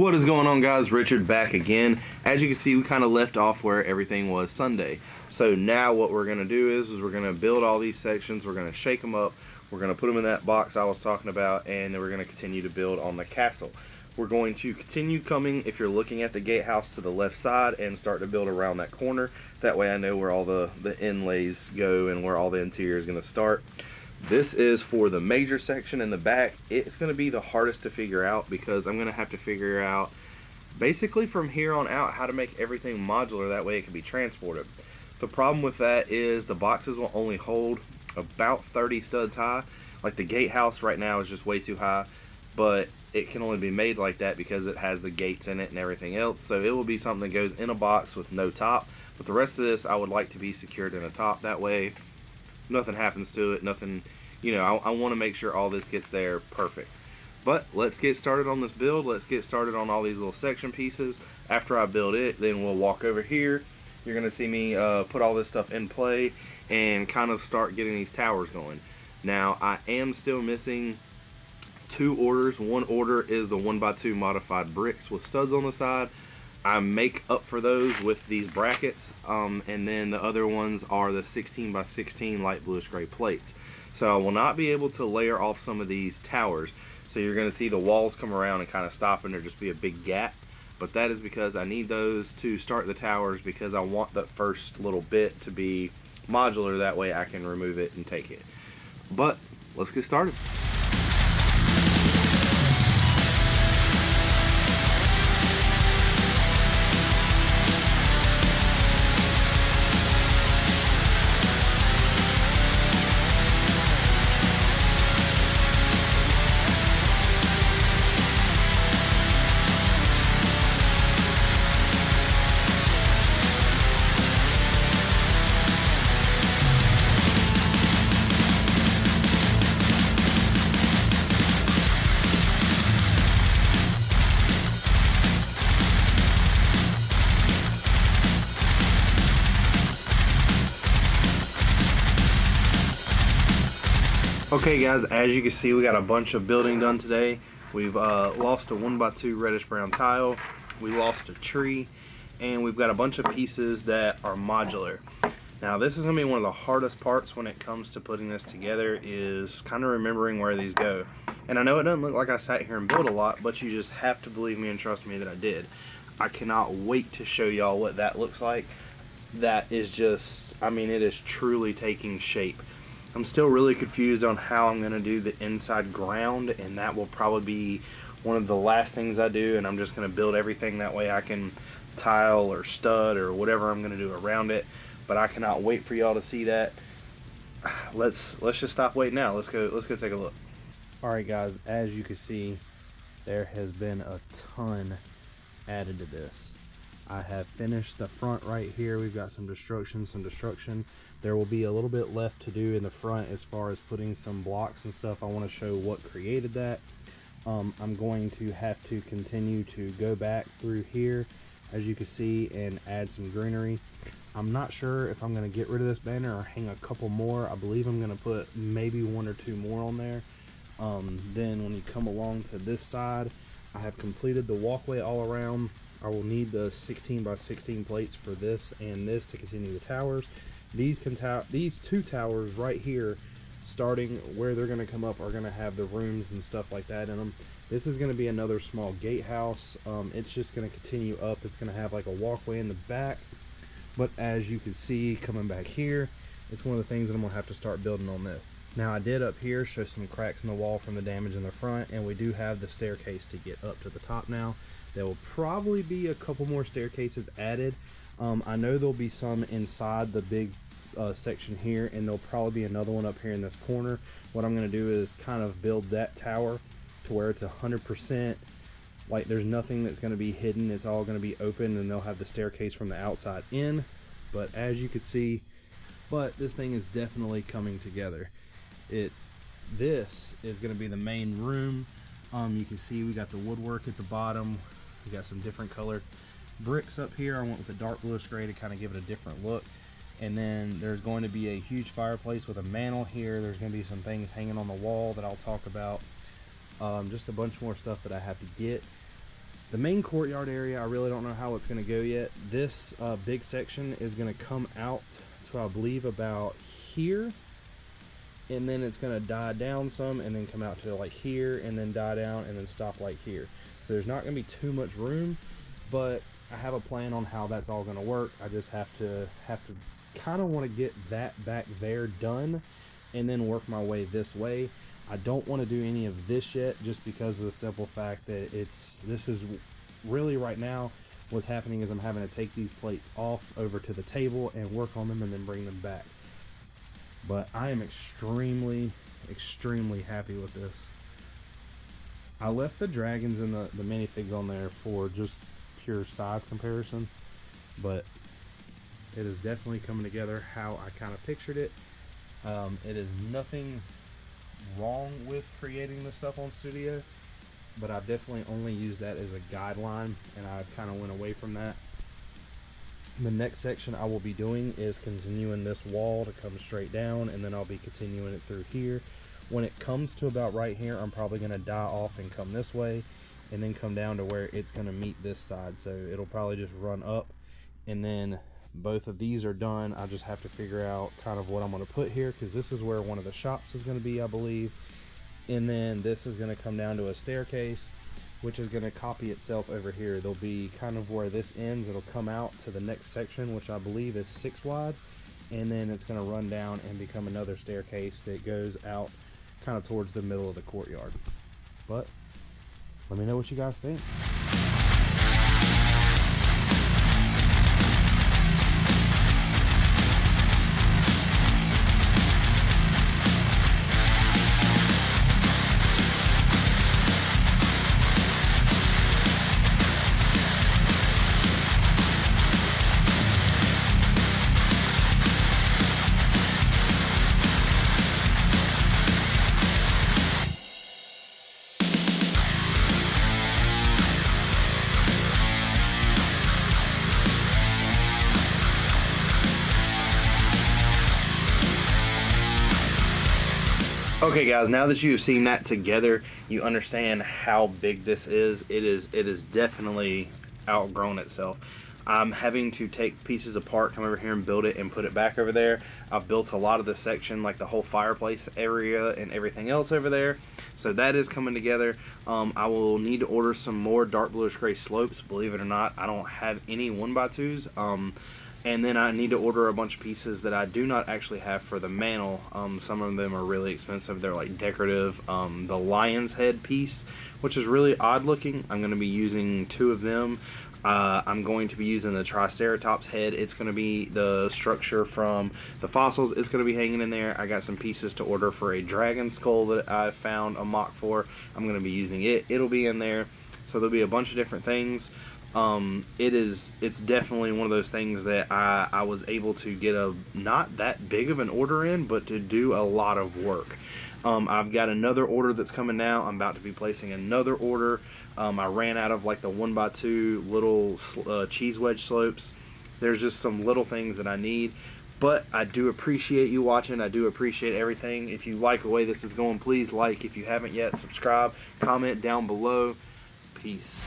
What is going on, guys? Richard back again. As you can see, we kind of left off where everything was Sunday. So now what we're going to do is we're going to build all these sections. We're going to shake them up. We're going to put them in that box I was talking about, and then we're going to continue to build on the castle. We're going to continue coming, if you're looking at the gatehouse, to the left side and start to build around that corner. That way I know where all the inlays go and where all the interior is going to start. This is for the major section in the back. It's going to be the hardest to figure out because I'm going to have to figure out basically from here on out how to make everything modular, that way it can be transported. The problem with that is the boxes will only hold about 30 studs high. Like the gatehouse right now is just way too high, but it can only be made like that because it has the gates in it and everything else. So it will be something that goes in a box with no top, but the rest of this I would like to be secured in a top. That way nothing happens to it, nothing, you know, I want to make sure all this gets there perfect. But let's get started on this build. Let's get started on all these little section pieces. After I build it, then we'll walk over here. You're going to see me put all this stuff in play and kind of start getting these towers going. Now, I am still missing two orders. One order is the 1x2 modified bricks with studs on the side. I make up for those with these brackets, and then the other ones are the 16x16 light bluish gray plates. So I will not be able to layer off some of these towers. So you're going to see the walls come around and kind of stop, and there just be a big gap. But that is because I need those to start the towers, because I want that first little bit to be modular. That way I can remove it and take it. But let's get started. Okay guys, as you can see, we got a bunch of building done today. We've lost a 1x2 reddish brown tile, we lost a tree, and we've got a bunch of pieces that are modular. Now this is going to be one of the hardest parts when it comes to putting this together, is kind of remembering where these go. And I know it doesn't look like I sat here and built a lot, but you just have to believe me and trust me that I did. I cannot wait to show y'all what that looks like. That is just, I mean, it is truly taking shape. I'm still really confused on how I'm going to do the inside ground, and that will probably be one of the last things I do, and I'm just going to build everything that way I can tile or stud or whatever I'm going to do around it. But I cannot wait for y'all to see that. Let's just stop waiting now. Let's go take a look. Alright guys, as you can see, there has been a ton added to this. I have finished the front right here. We've got some destruction. There will be a little bit left to do in the front as far as putting some blocks and stuff. I want to show what created that. I'm going to have to continue to go back through here, as you can see, and add some greenery. I'm not sure if I'm going to get rid of this banner or hang a couple more. I believe I'm going to put maybe one or two more on there. Then when you come along to this side, I have completed the walkway all around. I will need the 16x16 plates for this and this to continue the towers. These two towers right here, starting where they're going to come up, are going to have the rooms and stuff like that in them. This is going to be another small gatehouse. It's just going to continue up. It's going to have like a walkway in the back. But as you can see, coming back here, it's one of the things that I'm going to have to start building on this. Now I did up here show some cracks in the wall from the damage in the front, and we do have the staircase to get up to the top now. There will probably be a couple more staircases added. I know there'll be some inside the big section here, and there'll probably be another one up here in this corner. What I'm going to do is kind of build that tower to where it's 100%, like there's nothing that's going to be hidden. It's all going to be open, and they'll have the staircase from the outside in. But as you can see, this thing is definitely coming together. This is going to be the main room. You can see we got the woodwork at the bottom. We got some different colored bricks up here. I went with the dark bluish gray to kind of give it a different look. And then there's going to be a huge fireplace with a mantle here. There's going to be some things hanging on the wall that I'll talk about. Just a bunch more stuff that I have to get. The main courtyard area, I really don't know how it's going to go yet. This big section is going to come out to, I believe, about here, and then it's going to die down some and then come out to like here and then die down and then stop like here. So there's not going to be too much room, but I have a plan on how that's all going to work. I just have to kind of want to get that back there done and then work my way this way. I don't want to do any of this yet, just because of the simple fact that this is really right now what's happening is I'm having to take these plates off over to the table and work on them and then bring them back. But I am extremely happy with this. I left the dragons and the minifigs on there for just pure size comparison, but it is definitely coming together how I kind of pictured it. It is nothing wrong with creating this stuff on Studio, but I've definitely only used that as a guideline, and I kind of went away from that. The next section I will be doing is continuing this wall to come straight down, and then I'll be continuing it through here. When it comes to about right here, I'm probably going to die off and come this way and then come down to where it's going to meet this side, so it'll probably just run up, and then both of these are done. I just have to figure out kind of what I'm going to put here, because this is where one of the shops is going to be, I believe. And then this is going to come down to a staircase, which is going to copy itself over here. There'll be kind of where this ends, it'll come out to the next section, which I believe is 6 wide, and then it's going to run down and become another staircase that goes out kind of towards the middle of the courtyard. But let me know what you guys think. Okay guys, now that you've seen that together, you understand how big this is. It is definitely outgrown itself. I'm having to take pieces apart, come over here and build it and put it back over there. I've built a lot of the section, like the whole fireplace area and everything else over there. So that is coming together. I will need to order some more dark bluish gray slopes. Believe it or not, I don't have any 1x2s. And then I need to order a bunch of pieces that I do not actually have for the mantle. Some of them are really expensive. They're like decorative. The lion's head piece, which is really odd looking. I'm going to be using 2 of them. I'm going to be using the Triceratops head. It's going to be the structure from the fossils. It's going to be hanging in there. I got some pieces to order for a dragon skull that I found a mock for. I'm going to be using it. It'll be in there. So there'll be a bunch of different things. It's definitely one of those things that I was able to get a not that big of an order in, but to do a lot of work. I've got another order that's coming now. I'm about to be placing another order. I ran out of like the 1x2 little cheese wedge slopes. There's just some little things that I need, but I do appreciate you watching. I do appreciate everything. If you like the way this is going, please like. If you haven't yet, subscribe, comment down below. Peace.